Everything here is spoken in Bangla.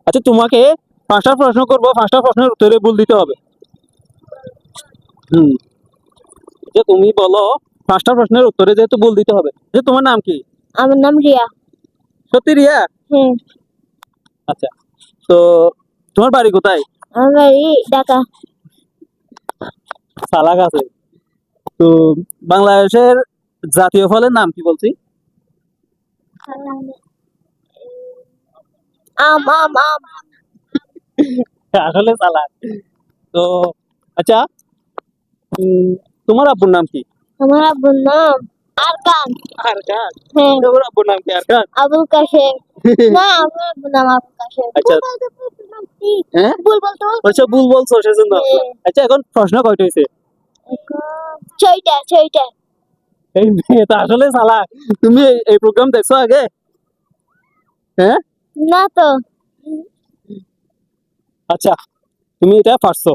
আচ্ছা, তোমাকে 5টা প্রশ্ন করবো, 5টা প্রশ্নের উত্তরে ভুল দিতে হবে। হুম। যে তুমি বলো 5টা প্রশ্নের উত্তরে যেহেতু ভুল দিতে হবে। যে তোমার নাম কি? আমার নাম রিয়া। সত্যি রিয়া? হ্যাঁ। আচ্ছা, তো তোমার বাড়ি কোথায়? আমার বাড়ি ঢাকা। সালাক আছে। তো বাংলাদেশের জাতীয় ফলের নাম কি বলছি? আম আম আম। আসলে সালাক। তো আচ্ছা, উম, তোমার আব্বুর নাম কি? আমার আব্বুর নাম আরকান। আরকান? হ্যাঁ। তোমার আব্বুর নাম কি আরকান? আবুল কাশেম। না, আমার আব্বুর নাম আবুল কাশেম। আচ্ছা। ভুল বলতে বলতে নাম কি? হ্যাঁ, ভুল বলতে বলতে আচ্ছা, ভুল বলছো সেজন্য। হ্যাঁ। আচ্ছা, এখন প্রশ্ন কয়টা হয়েছে? ছয়টা ছয়টা। এই মেয়ে তো আসলে সালাক। তুমি এই প্রোগ্রাম দেখছো আগে? হ্যাঁ। না তো। আচ্ছা, তুমি এটা পারছো।